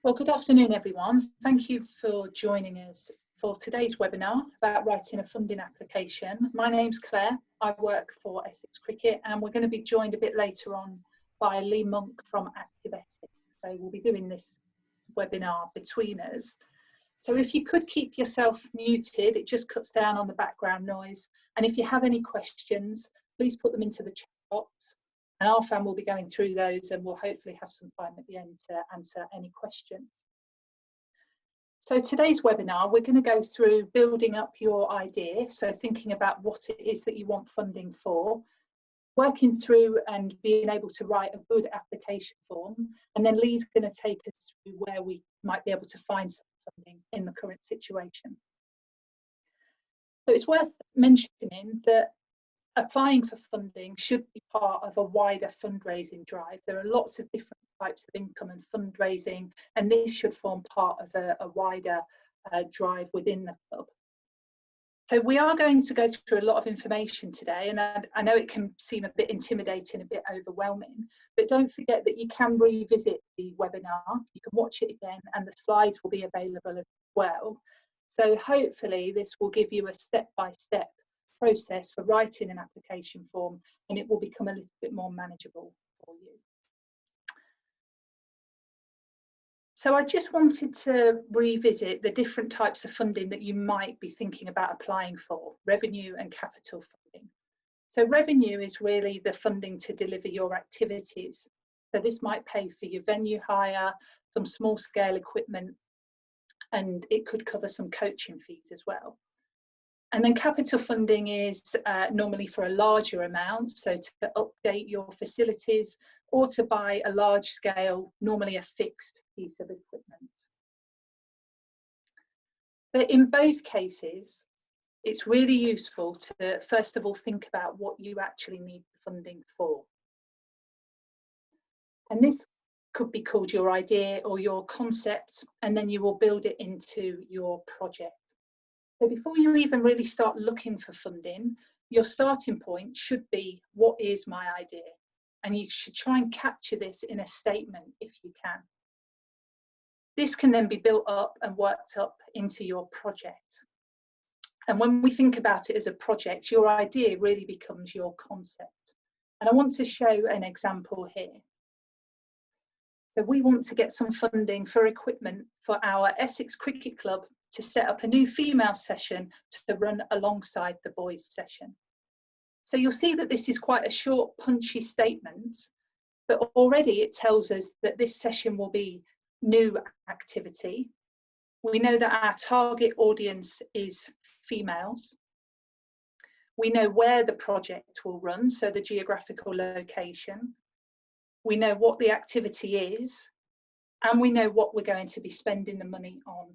Well, good afternoon, everyone. Thank you for joining us for today's webinar about writing a funding application. My name's Claire. I work for Essex Cricket, and we're going to be joined a bit later on by Lee Monk from Active Essex. So we'll be doing this webinar between us. So if you could keep yourself muted, it just cuts down on the background noise. And if you have any questions, please put them into the chat box. And our fan will be going through those, and we'll hopefully have some time at the end to answer any questions. So today's webinar, we're going to go through building up your idea. So thinking about what it is that you want funding for, working through and being able to write a good application form. And then Lee's going to take us through where we might be able to find some funding in the current situation. So it's worth mentioning that applying for funding should be part of a wider fundraising drive. There are lots of different types of income and fundraising, and this should form part of a wider drive within the club. So we are going to go through a lot of information today, and I know it can seem a bit intimidating, a bit overwhelming, but don't forget that you can revisit the webinar, you can watch it again, and the slides will be available as well. So hopefully this will give you a step-by-step process for writing an application form, and it will become a little bit more manageable for you. So I just wanted to revisit the different types of funding that you might be thinking about applying for, revenue and capital funding. So revenue is really the funding to deliver your activities. So this might pay for your venue hire, some small scale equipment, and it could cover some coaching fees as well. And then capital funding is normally for a larger amount, so to update your facilities or to buy a large scale, normally a fixed piece of equipment. But in both cases, it's really useful to first of all think about what you actually need the funding for. And this could be called your idea or your concept, and then you will build it into your project. So before you even really start looking for funding, your starting point should be, what is my idea? And you should try and capture this in a statement if you can. This can then be built up and worked up into your project. And when we think about it as a project, your idea really becomes your concept. And I want to show an example here. So we want to get some funding for equipment for our Essex Cricket Club to set up a new female session to run alongside the boys session. So you'll see that this is quite a short, punchy statement, but already it tells us that this session will be new activity. We know that our target audience is females. We know where the project will run, so the geographical location. We know what the activity is, and we know what we're going to be spending the money on.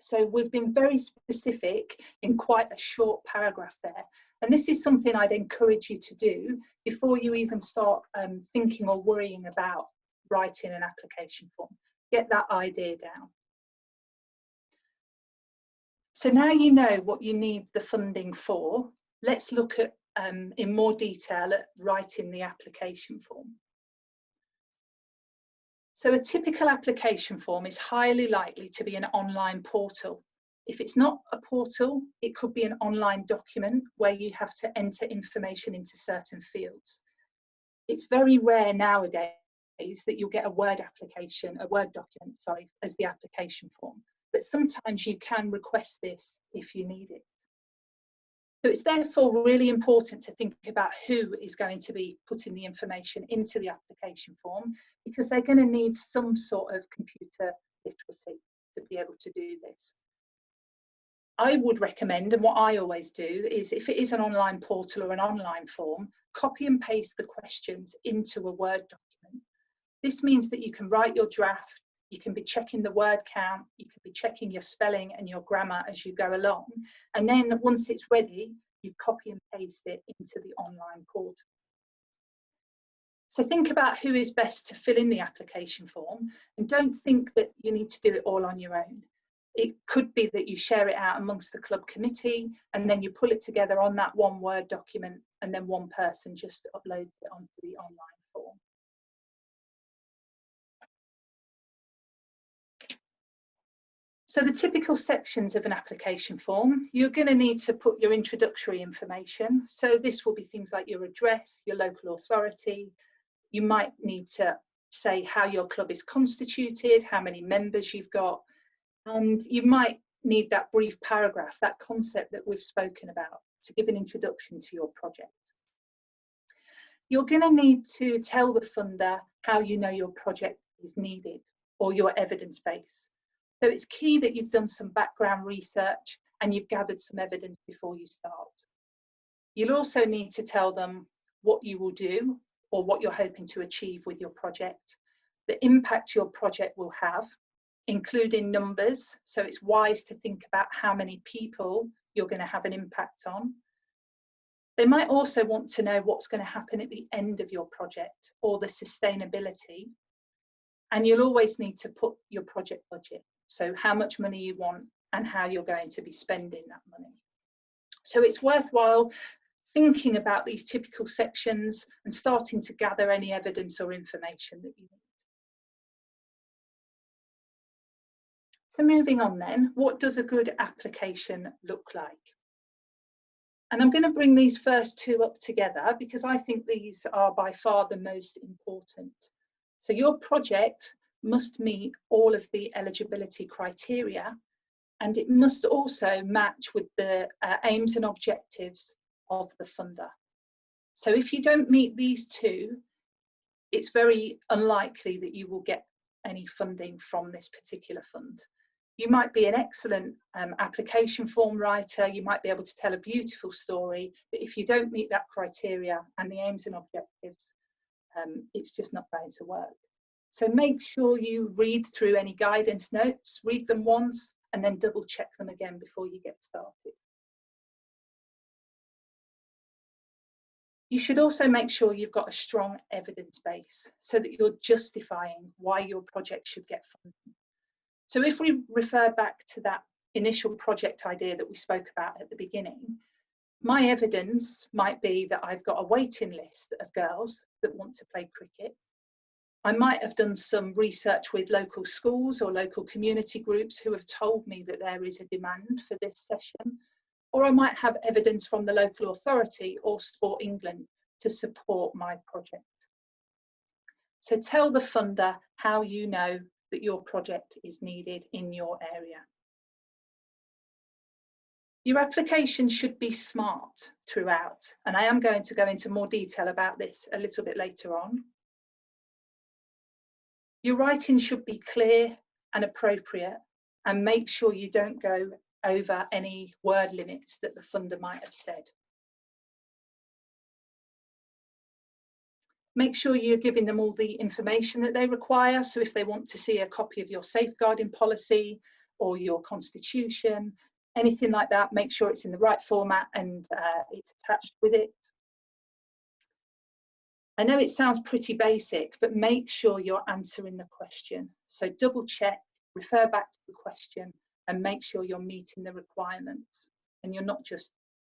So we've been very specific in quite a short paragraph there. And this is something I'd encourage you to do before you even start thinking or worrying about writing an application form. Get that idea down. So now you know what you need the funding for. Let's look at in more detail at writing the application form. So a typical application form is highly likely to be an online portal. If it's not a portal, it could be an online document where you have to enter information into certain fields. It's very rare nowadays that you'll get a Word document, as the application form. But sometimes you can request this if you need it. So it's therefore really important to think about who is going to be putting the information into the application form, because they're going to need some sort of computer literacy to be able to do this. I would recommend, and what I always do, is if it is an online portal or an online form, copy and paste the questions into a Word document. This means that you can write your draft, you can be checking the word count, you can be checking your spelling and your grammar as you go along. And then once it's ready, you copy and paste it into the online portal. So think about who is best to fill in the application form, and don't think that you need to do it all on your own. It could be that you share it out amongst the club committee, and then you pull it together on that one Word document, and then one person just uploads it onto the online form. So the typical sections of an application form, you're going to need to put your introductory information. So this will be things like your address, your local authority. You might need to say how your club is constituted, how many members you've got, and you might need that brief paragraph, that concept that we've spoken about, to give an introduction to your project. You're going to need to tell the funder how you know your project is needed or your evidence base. So it's key that you've done some background research and you've gathered some evidence before you start. You'll also need to tell them what you will do or what you're hoping to achieve with your project, the impact your project will have, including numbers. So it's wise to think about how many people you're going to have an impact on. They might also want to know what's going to happen at the end of your project or the sustainability. And you'll always need to put your project budget. So how much money you want and how you're going to be spending that money. So it's worthwhile thinking about these typical sections and starting to gather any evidence or information that you need. So moving on then, what does a good application look like? And I'm going to bring these first two up together because I think these are by far the most important. So your project must meet all of the eligibility criteria, and it must also match with the aims and objectives of the funder. So if you don't meet these two, it's very unlikely that you will get any funding from this particular fund. You might be an excellent application form writer, you might be able to tell a beautiful story, but if you don't meet that criteria and the aims and objectives, it's just not going to work. So make sure you read through any guidance notes, read them once, and then double check them again before you get started. You should also make sure you've got a strong evidence base so that you're justifying why your project should get funding. So if we refer back to that initial project idea that we spoke about at the beginning, my evidence might be that I've got a waiting list of girls that want to play cricket. I might have done some research with local schools or local community groups who have told me that there is a demand for this session, or I might have evidence from the local authority or Sport England to support my project. So tell the funder how you know that your project is needed in your area. Your application should be smart throughout, and I am going to go into more detail about this a little bit later on. Your writing should be clear and appropriate, and make sure you don't go over any word limits that the funder might have said. Make sure you're giving them all the information that they require. So if they want to see a copy of your safeguarding policy or your constitution, anything like that, make sure it's in the right format and it's attached with it. I know it sounds pretty basic, but make sure you're answering the question. So double check, refer back to the question, and make sure you're meeting the requirements. And you're not just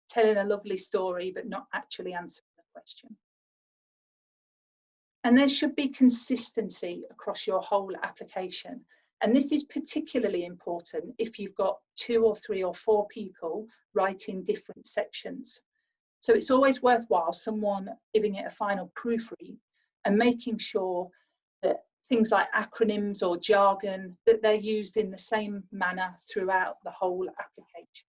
telling a lovely story, but not actually answering the question. And there should be consistency across your whole application. And this is particularly important if you've got 2 or 3 or 4 people writing different sections. So it's always worthwhile someone giving it a final proofread and making sure that things like acronyms or jargon, that they're used in the same manner throughout the whole application.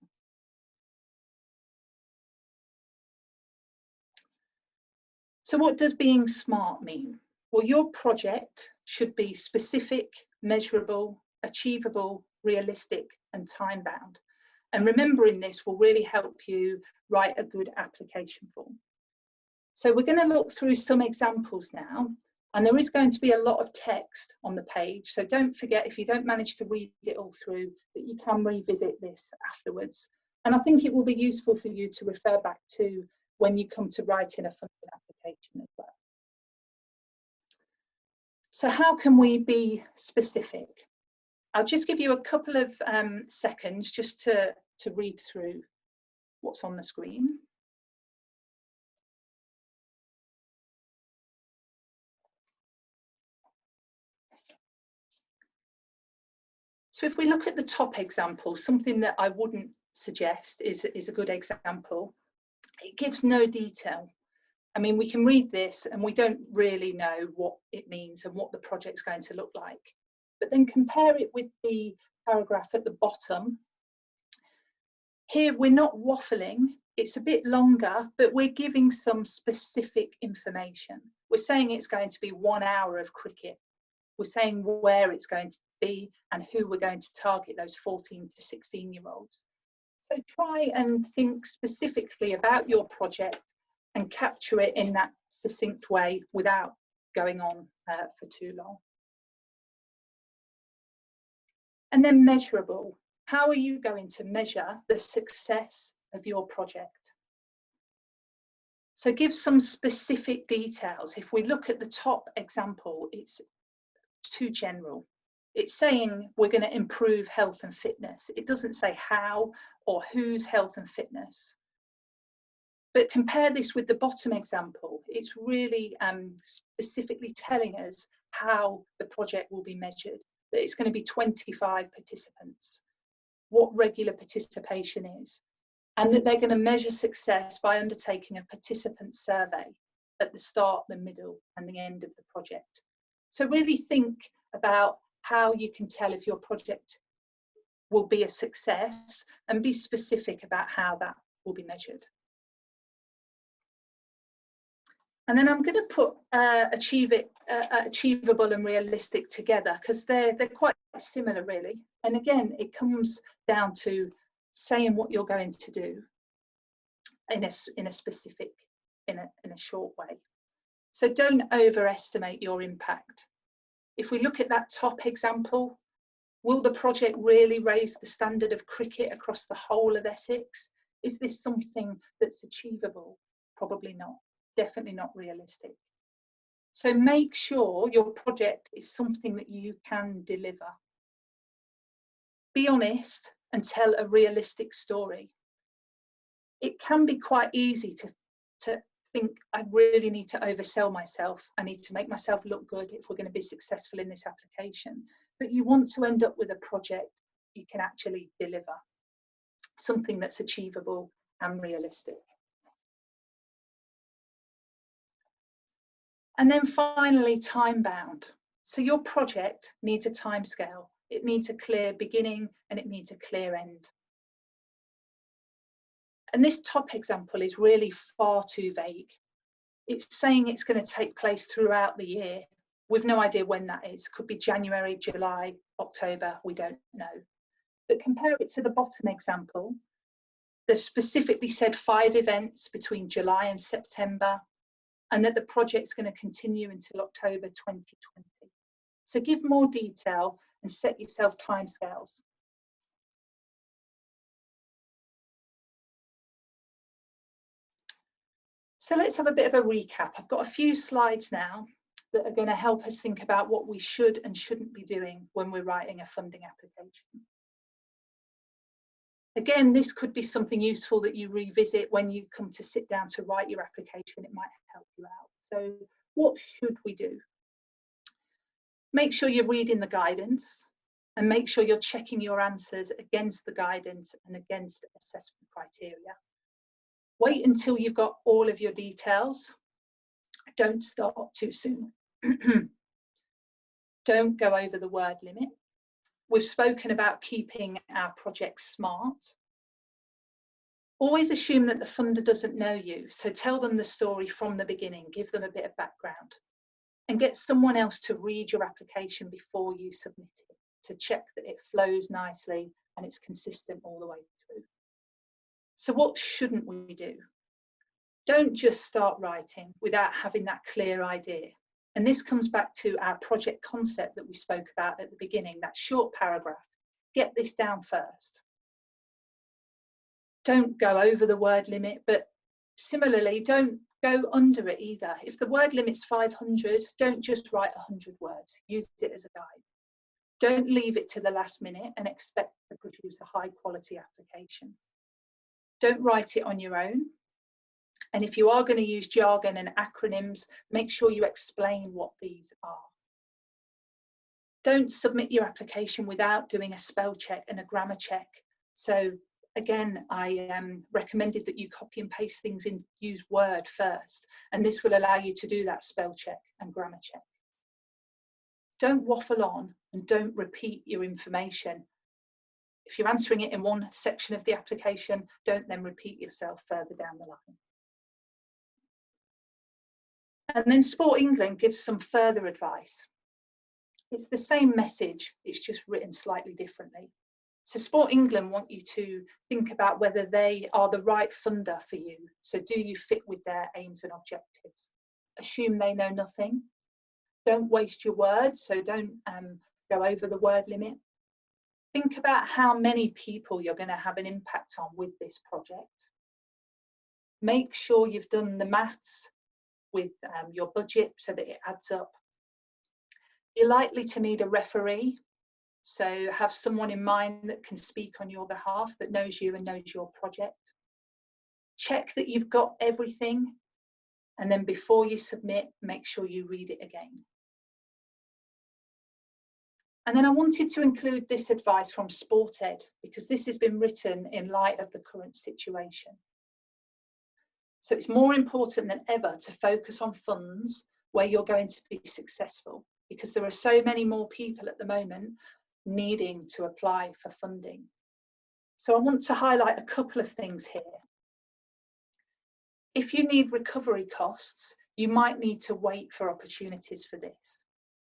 So what does being smart mean? Well, your project should be specific, measurable, achievable, realistic, and time-bound. And remembering this will really help you write a good application form. So we're going to look through some examples now, and there is going to be a lot of text on the page. So don't forget, if you don't manage to read it all through, that you can revisit this afterwards. And I think it will be useful for you to refer back to when you come to writing a funding application as well. So how can we be specific? I'll just give you a couple of seconds just to read through what's on the screen. So if we look at the top example, something that I wouldn't suggest is a good example. It gives no detail. I mean, we can read this and we don't really know what it means and what the project's going to look like. But then compare it with the paragraph at the bottom. Here, we're not waffling. It's a bit longer, but we're giving some specific information. We're saying it's going to be 1 hour of cricket. We're saying where it's going to be and who we're going to target, those 14 to 16-year-olds. So try and think specifically about your project and capture it in that succinct way without going on for too long. And then measurable. How are you going to measure the success of your project? So give some specific details. If we look at the top example, it's too general. It's saying we're going to improve health and fitness. It doesn't say how or whose health and fitness. But compare this with the bottom example. It's really specifically telling us how the project will be measured, that it's going to be 25 participants, what regular participation is, and that they're going to measure success by undertaking a participant survey at the start, the middle, and the end of the project. So really think about how you can tell if your project will be a success and be specific about how that will be measured. And then I'm going to put achievable and realistic together because they're quite similar really. And again, it comes down to saying what you're going to do in a specific, in a short way. So don't overestimate your impact. If we look at that top example, will the project really raise the standard of cricket across the whole of Essex? Is this something that's achievable? Probably not. Definitely not realistic. So make sure your project is something that you can deliver. Be honest and tell a realistic story. It can be quite easy to think, I really need to oversell myself. I need to make myself look good if we're going to be successful in this application. But you want to end up with a project you can actually deliver, something that's achievable and realistic. And then finally, time bound. So your project needs a timescale. It needs a clear beginning and it needs a clear end. And this top example is really far too vague. It's saying it's going to take place throughout the year with no idea when that is. Could be January, July, October, we don't know. But compare it to the bottom example. They've specifically said 5 events between July and September, and that the project's going to continue until October 2020. So give more detail and set yourself timescales. So let's have a bit of a recap. I've got a few slides now that are going to help us think about what we should and shouldn't be doing when we're writing a funding application. Again, this could be something useful that you revisit when you come to sit down to write your application. It might help you out. So what should we do? Make sure you're reading the guidance and make sure you're checking your answers against the guidance and against assessment criteria. Wait until you've got all of your details. Don't start too soon. Don't go over the word limit. We've spoken about keeping our projects smart. Always assume that the funder doesn't know you, so tell them the story from the beginning, give them a bit of background, and get someone else to read your application before you submit it, to check that it flows nicely and it's consistent all the way through. So what shouldn't we do? Don't just start writing without having that clear idea. And this comes back to our project concept that we spoke about at the beginning, that short paragraph. Get this down first. Don't go over the word limit, but similarly, don't go under it either. If the word limit's 500, don't just write 100 words. Use it as a guide. Don't leave it to the last minute and expect to produce a high quality application. Don't write it on your own. And if you are going to use jargon and acronyms, make sure you explain what these are. Don't submit your application without doing a spell check and a grammar check. So again, I recommended that you copy and paste things in, use Word first, and this will allow you to do that spell check and grammar check. Don't waffle on and don't repeat your information. If you're answering it in one section of the application, don't then repeat yourself further down the line. And then Sport England gives some further advice. It's the same message, it's just written slightly differently. So Sport England want you to think about whether they are the right funder for you. So do you fit with their aims and objectives? Assume they know nothing. Don't waste your words, so don't go over the word limit. Think about how many people you're going to have an impact on with this project. Make sure you've done the maths with your budget so that it adds up. You're likely to need a referee, so have someone in mind that can speak on your behalf, that knows you and knows your project. Check that you've got everything, and then before you submit, make sure you read it again. And then I wanted to include this advice from SportEd, because this has been written in light of the current situation. So it's more important than ever to focus on funds where you're going to be successful, because there are so many more people at the moment needing to apply for funding. So I want to highlight a couple of things here. If you need recovery costs, you might need to wait for opportunities for this.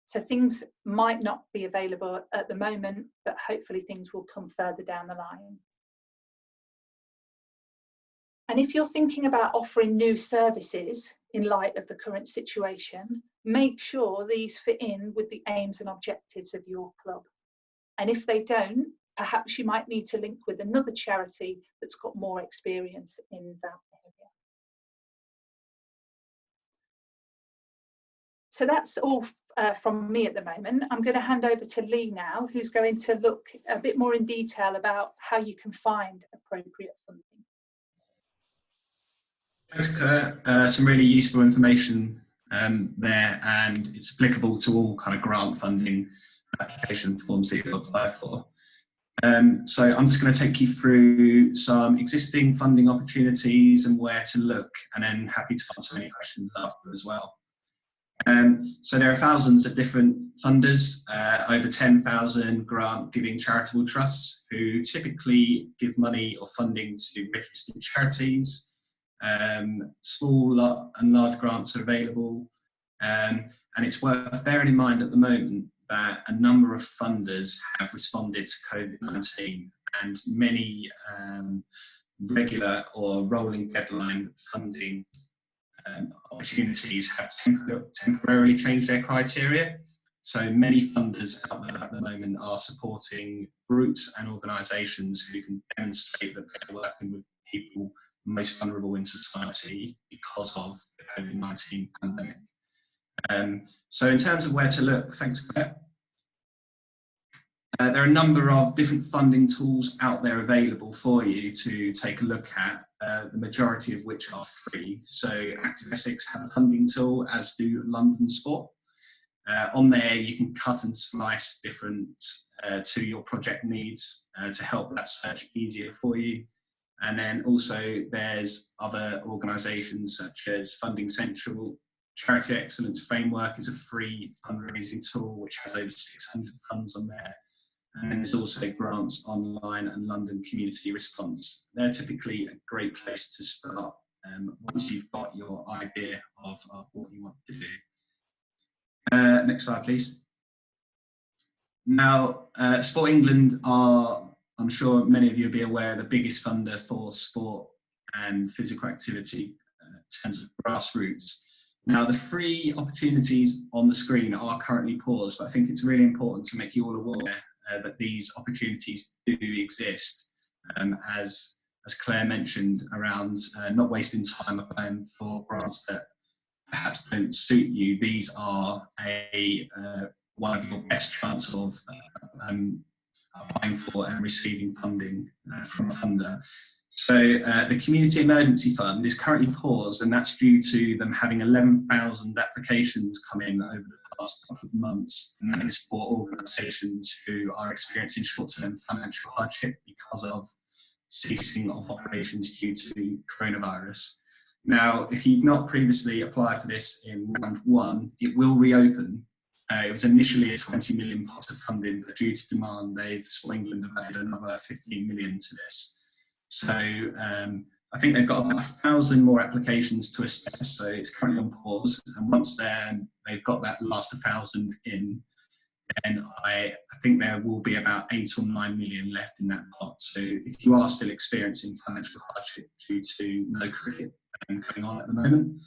So things might not be available at the moment, but hopefully things will come further down the line. And if you're thinking about offering new services in light of the current situation, make sure these fit in with the aims and objectives of your club. And if they don't, perhaps you might need to link with another charity that's got more experience in that area. So that's all from me at the moment. I'm going to hand over to Lee now, who's going to look a bit more in detail about how you can find appropriate funding. Thanks, Claire. Some really useful information there, and it's applicable to all kind of grant funding application forms that you'll apply for. So I'm just going to take you through some existing funding opportunities and where to look, and then happy to answer any questions after as well. So there are thousands of different funders, over 10,000 grant-giving charitable trusts who typically give money or funding to registered charities. Small and large grants are available, and it's worth bearing in mind at the moment that a number of funders have responded to COVID-19, and many regular or rolling deadline funding opportunities have temporarily changed their criteria. So many funders out there at the moment are supporting groups and organisations who can demonstrate that they're working with people most vulnerable in society because of the COVID-19 pandemic. So in terms of where to look, thanks Claire. There are a number of different funding tools out there available for you to take a look at, the majority of which are free. So Active Essex have a funding tool, as do London Sport. On there you can cut and slice different to your project needs to help that search easier for you. And then also there's other organisations such as Funding Central. Charity Excellence Framework is a free fundraising tool which has over 600 funds on there. And then there's also Grants Online and London Community Response. They're typically a great place to start once you've got your idea of what you want to do. Next slide, please. Now, Sport England are, I'm sure many of you will be aware, the biggest funder for sport and physical activity in terms of grassroots. Now, the free opportunities on the screen are currently paused, but I think it's really important to make you all aware that these opportunities do exist, as Claire mentioned, around not wasting time applying for grants that perhaps don't suit you. These are one of your best chances of applying for and receiving funding from a funder. So the Community Emergency Fund is currently paused, and that's due to them having 11,000 applications come in over the past couple of months, and that is for organisations who are experiencing short-term financial hardship because of ceasing of operations due to coronavirus. Now, if you've not previously applied for this in round one, it will reopen. It was initially a 20 million pot of funding, but due to demand, Sport England have added another 15 million to this. So I think they've got about 1,000 more applications to assess, so it's currently on pause. And once they've got that last 1,000 in, then I think there will be about 8 or 9 million left in that pot. So if you are still experiencing financial hardship due to no cricket going on at the moment,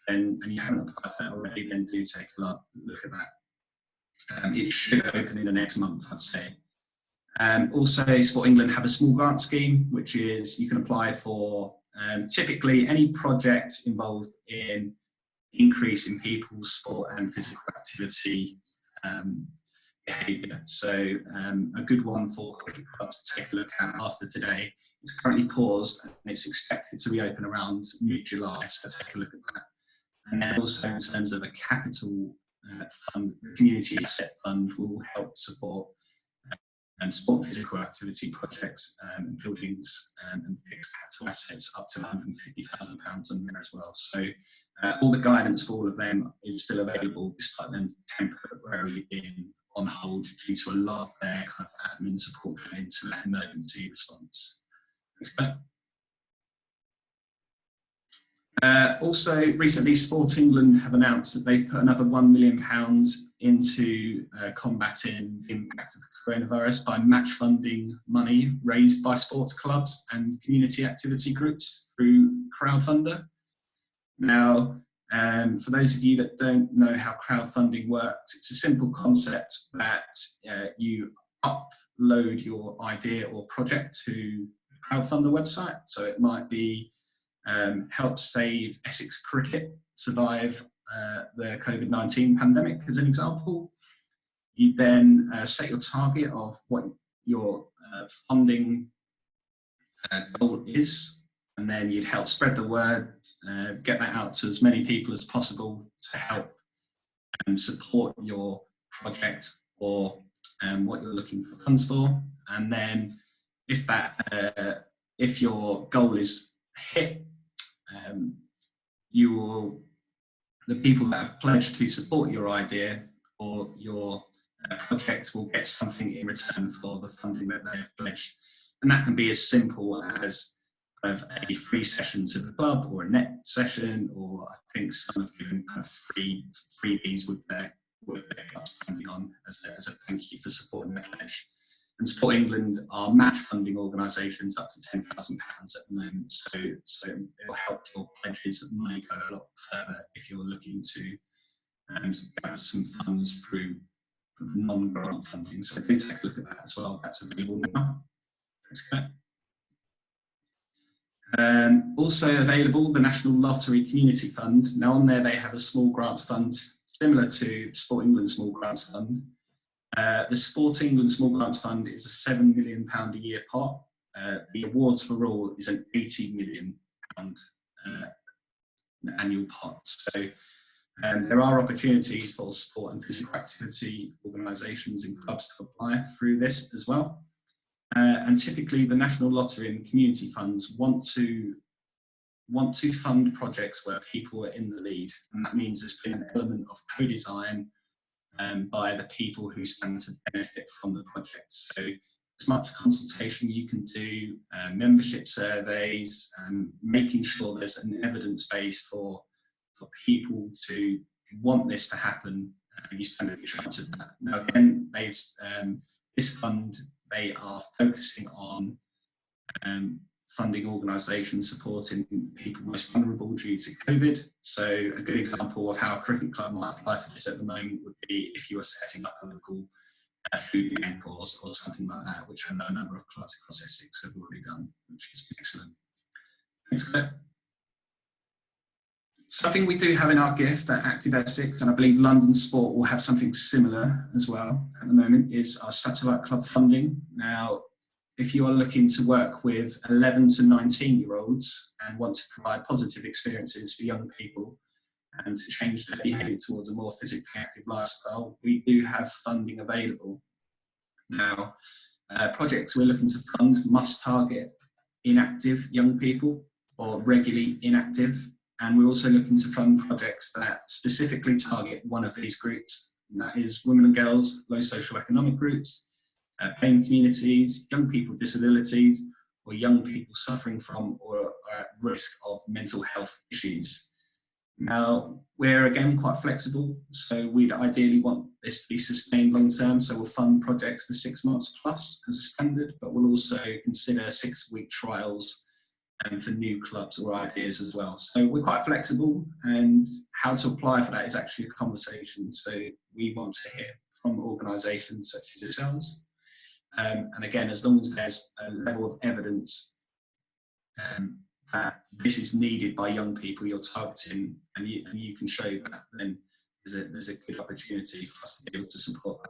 and you haven't applied for that already, then do take a look at that. It should open in the next month, I'd say. Also, Sport England have a small grant scheme, which is you can apply for typically any project involved in increasing people's sport and physical activity behaviour. So a good one for cricket clubs to take a look at after today. It's currently paused and it's expected to reopen around mid-July, so take a look at that. And then also in terms of a capital fund, the Community Asset Fund will help support sport and physical activity projects and buildings and fixed capital assets up to £150,000 on there as well. So all the guidance for all of them is still available, despite them temporarily being on hold due to a lot of their kind of admin support going into that emergency response. Also, recently, Sport England have announced that they've put another £1 million into combating the impact of the coronavirus by match funding money raised by sports clubs and community activity groups through crowdfunder. Now, for those of you that don't know how crowdfunding works, it's a simple concept that you upload your idea or project to the crowdfunder website. So it might be help save Essex cricket survive the COVID-19 pandemic, as an example. You then set your target of what your funding goal is, and then you'd help spread the word, get that out to as many people as possible to help support your project or what you're looking for funds for. And then if your goal is hit, the people that have pledged to support your idea or your project will get something in return for the funding that they have pledged. And that can be as simple as a free session to the club, or a net session, or I think some have given kind of freebies with their club spending on as a thank you for supporting their pledge. And Sport England are match funding organisations up to £10,000 at the moment, so it will help your pledges and money go a lot further if you're looking to gather some funds through non-grant funding. So do take a look at that as well. That's available now. Also available, the National Lottery Community Fund. Now on there they have a small grants fund similar to the Sport England Small Grants Fund. The Sport England Small Grants Fund is a £7 million a year pot. The Awards for All is an £80 million annual pot. So there are opportunities for sport and physical activity organisations and clubs to apply through this as well. And typically the National Lottery and community funds want to fund projects where people are in the lead, and that means there's been an element of co-design by the people who stand to benefit from the project. So as much consultation you can do, membership surveys, making sure there's an evidence base for people to want this to happen, you stand a good chance of that. Now again, this fund, they are focusing on funding organisations supporting people most vulnerable due to COVID. So a good example of how a cricket club might apply for this at the moment would be if you were setting up a local food bank or something like that, which I know a number of clubs across Essex have already done, which is excellent. Thanks, Claire. Something we do have in our gift at Active Essex, and I believe London Sport will have something similar as well at the moment, is our satellite club funding. Now, if you are looking to work with 11 to 19-year-olds and want to provide positive experiences for young people and to change their behaviour towards a more physically active lifestyle, we do have funding available. Now, projects we're looking to fund must target inactive young people or regularly inactive, and we're also looking to fund projects that specifically target one of these groups, and that is women and girls, low socioeconomic groups, pain communities, young people with disabilities, or young people suffering from or are at risk of mental health issues. Now, we're again quite flexible, so we'd ideally want this to be sustained long term, so we'll fund projects for 6 months plus as a standard, but we'll also consider 6-week trials for new clubs or ideas as well. So we're quite flexible, and how to apply for that is actually a conversation. So we want to hear from organisations such as yourselves. And again, as long as there's a level of evidence that this is needed by young people you're targeting, and you can show that, then there's a good opportunity for us to be able to support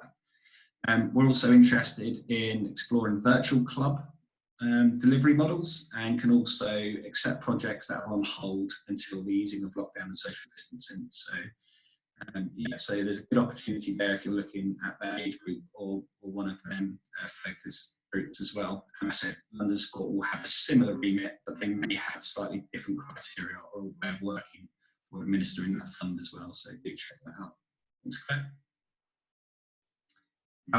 that. We're also interested in exploring virtual club delivery models, and can also accept projects that are on hold until the easing of lockdown and social distancing. So yeah, so there's a good opportunity there if you're looking at that age group or one of them focus groups as well. And I said London Sport will have a similar remit, but they may have slightly different criteria or a way of working or administering that fund as well. So do check that out. Thanks, Claire.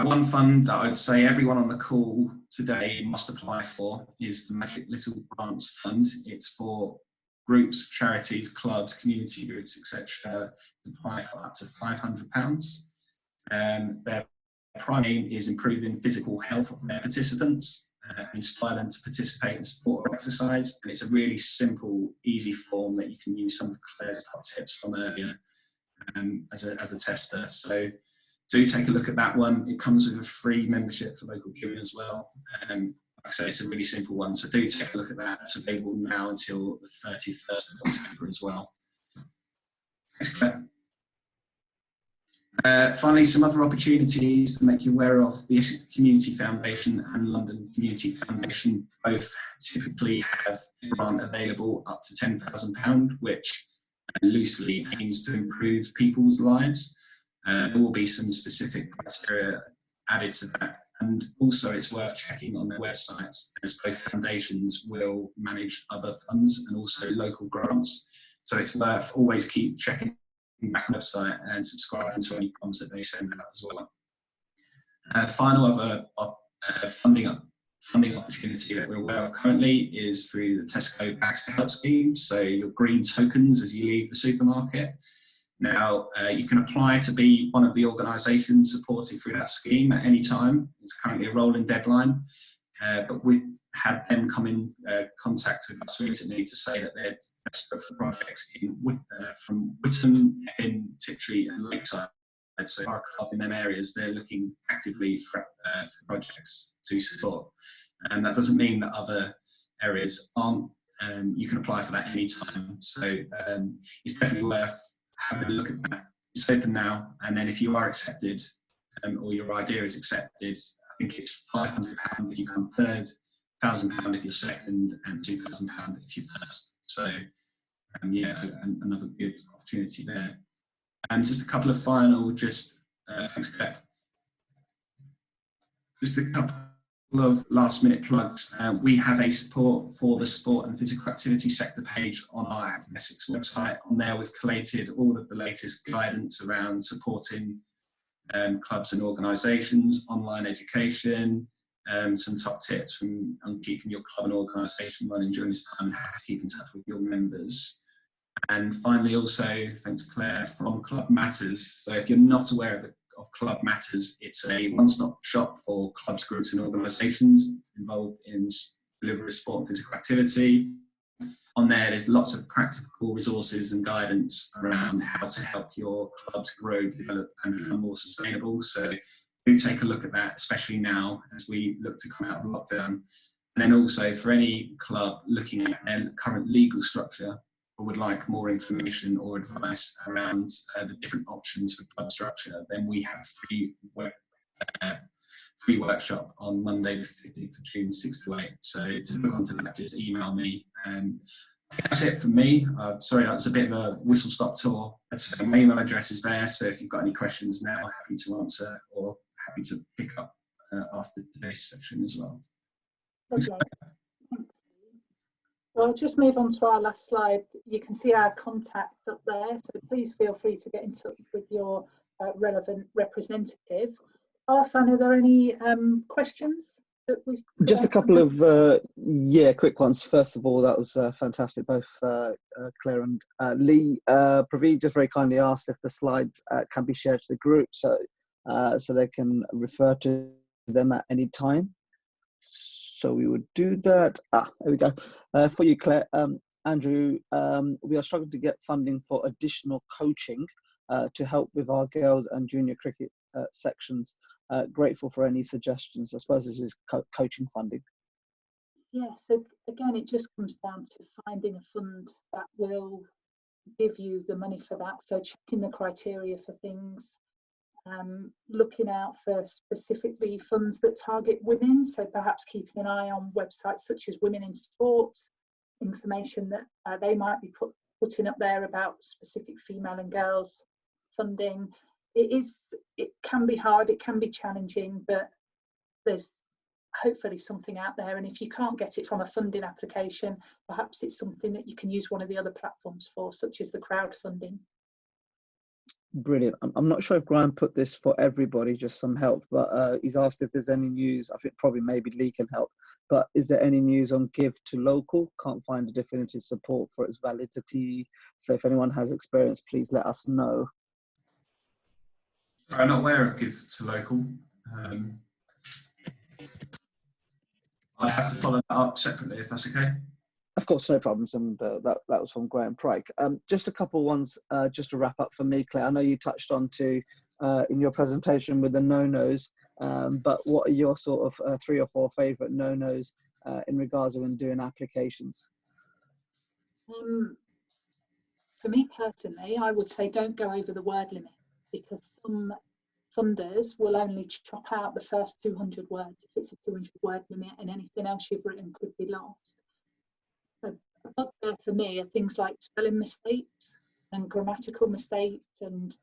One fund that I'd say everyone on the call today must apply for is the Magic Little Grants Fund. It's for groups, charities, clubs, community groups, etc. to apply for up to £500. Their prime aim is improving physical health of their participants, inspire them to participate in sport or exercise, and it's a really simple, easy form that you can use some of Claire's top tips from earlier as a tester. So do take a look at that one. It comes with a free membership for local giving as well. Like I say, it's a really simple one, so do take a look at that. It's available now until the 31st of October as well. Thanks, Claire. Finally, some other opportunities to make you aware of: the Essex Community Foundation and London Community Foundation both typically have a grant available up to £10,000, which loosely aims to improve people's lives. There will be some specific criteria added to that, and also it's worth checking on their websites, as both foundations will manage other funds and also local grants. So it's worth always keep checking back on the website and subscribing to any comms that they send out as well. Final other funding opportunity that we're aware of currently is through the Tesco Bags to Help scheme. So your green tokens as you leave the supermarket. Now, you can apply to be one of the organisations supported through that scheme at any time. It's currently a rolling deadline, but we've had them come in contact with us recently to say that they're desperate for projects from Whittam, in Tiptree and Lakeside. So our club in them areas, they're looking actively for projects to support. And that doesn't mean that other areas aren't. You can apply for that any time. So it's definitely worth having a look at that. It's open now, and then if you are accepted or your idea is accepted, I think it's £500 if you come third, £1,000 if you're second, and £2,000 if you're first. So yeah, another good opportunity there. And just a couple of final, thanks, Claire. Just a couple of last minute plugs. We have a support for the sport and physical activity sector page on our Active Essex website. On there we've collated all of the latest guidance around supporting clubs and organisations, online education, some top tips on keeping your club and organisation running during this time, and how to keep in touch with your members. And finally also, thanks Claire, from Club Matters. So if you're not aware of Club Matters, it's a one-stop shop for clubs, groups and organisations involved in delivery of sport and physical activity. On there's lots of practical resources and guidance around how to help your clubs grow, develop and become more sustainable. So do take a look at that, especially now as we look to come out of lockdown. And then also for any club looking at their current legal structure, or would like more information or advice around the different options for club structure, then we have free free workshop on Monday the 15th of June, 6 to 8. So to look onto that, just email me. That's it from me. Sorry, that was a bit of a whistle-stop tour. But my email address is there, so if you've got any questions now, happy to answer or happy to pick up after today's section as well. Okay. Well, I'll just move on to our last slide. You can see our contact up there, so please feel free to get in touch with your relevant representative. Arfan, are there any questions? Just a couple of quick ones. First of all, that was fantastic. Both Claire and Lee. Praveed just very kindly asked if the slides can be shared to the group, so they can refer to them at any time. So we would do that. There we go. For you, Claire. Andrew, we are struggling to get funding for additional coaching to help with our girls and junior cricket sections. Grateful for any suggestions. I suppose this is coaching funding. Yeah, so again, it just comes down to finding a fund that will give you the money for that. So checking the criteria for things, looking out for specifically funds that target women. So perhaps keeping an eye on websites such as Women in Sport, information that they might be putting up there about specific female and girls funding. It can be hard, it can be challenging, but there's hopefully something out there. And if you can't get it from a funding application, perhaps it's something that you can use one of the other platforms for, such as the crowdfunding. Brilliant. I'm not sure if Graham put this for everybody, just some help, but he's asked if there's any news. I think probably maybe Lee can help, but is there any news on Give to Local? Can't find a definitive support for its validity. So if anyone has experience, please let us know. I'm not aware of Give to Local. I'd have to follow that up separately if that's okay. Of course, no problems, and that was from Graham Pryke. Just a couple ones, just to wrap up for me, Claire. I know you touched on to in your presentation with the no-nos, but what are your sort of 3 or 4 favourite no-nos in regards to when doing applications? For me personally, I would say don't go over the word limit, because some funders will only chop out the first 200 words if it's a 200 word limit, and anything else you've written could be lost. A bugbear for me are things like spelling mistakes and grammatical mistakes and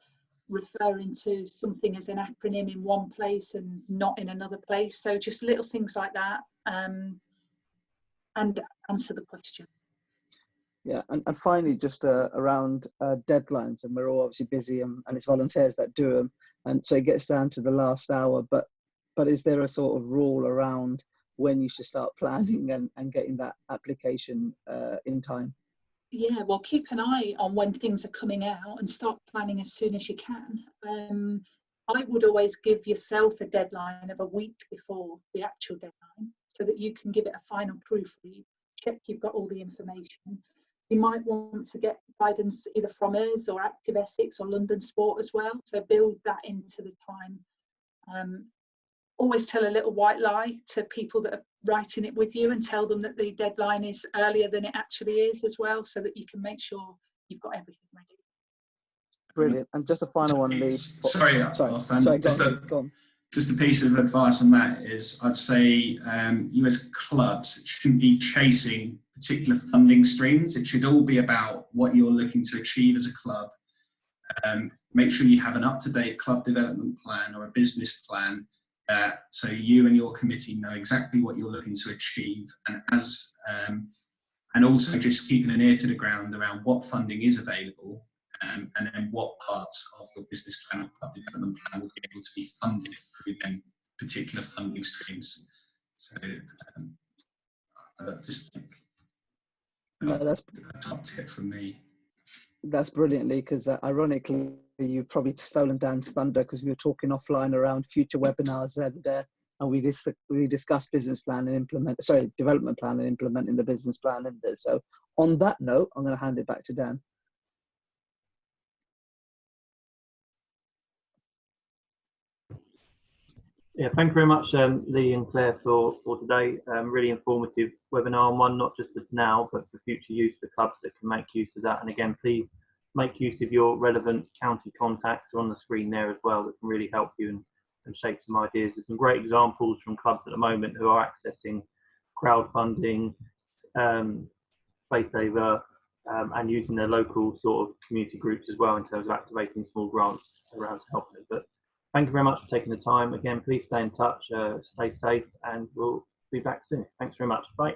referring to something as an acronym in one place and not in another place. So just little things like that, and answer the question. Yeah, and finally, just around deadlines, and we're all obviously busy, and it's volunteers that do them, and so it gets down to the last hour. But is there a sort of rule around when you should start planning and getting that application in time? Yeah, well, keep an eye on when things are coming out and start planning as soon as you can. I would always give yourself a deadline of a week before the actual deadline, so that you can give it a final proofread, check you've got all the information. You might want to get guidance either from us or Active Essex or London Sport as well, so build that into the time. Always tell a little white lie to people that are writing it with you, and tell them that the deadline is earlier than it actually is as well, so that you can make sure you've got everything ready. Brilliant. And just a final one, Lee. Sorry, go on. Just a piece of advice on that is, I'd say you as clubs shouldn't be chasing particular funding streams. It should all be about what you're looking to achieve as a club. Make sure you have an up-to-date club development plan or a business plan, so you and your committee know exactly what you're looking to achieve, and also just keeping an ear to the ground around what funding is available, and then what parts of your business plan or club development plan will be able to be funded through them particular funding streams. So just that's a top tip from me. That's brilliantly, because ironically, you've probably stolen Dan's thunder, because we were talking offline around future webinars, and we discussed business plan and development plan and implementing the business plan in there. So on that note, I'm going to hand it back to Dan. Yeah, thank you very much, Lee and Claire, for today. Really informative webinar, one not just for now, but for future use for clubs that can make use of that. And again, please make use of your relevant county contacts on the screen there as well, that can really help you shape some ideas. There's some great examples from clubs at the moment who are accessing crowdfunding, SpaceSaver, and using their local sort of community groups as well in terms of activating small grants around to help them. But thank you very much for taking the time. Again, please stay in touch, stay safe, and we'll be back soon. Thanks very much. Bye.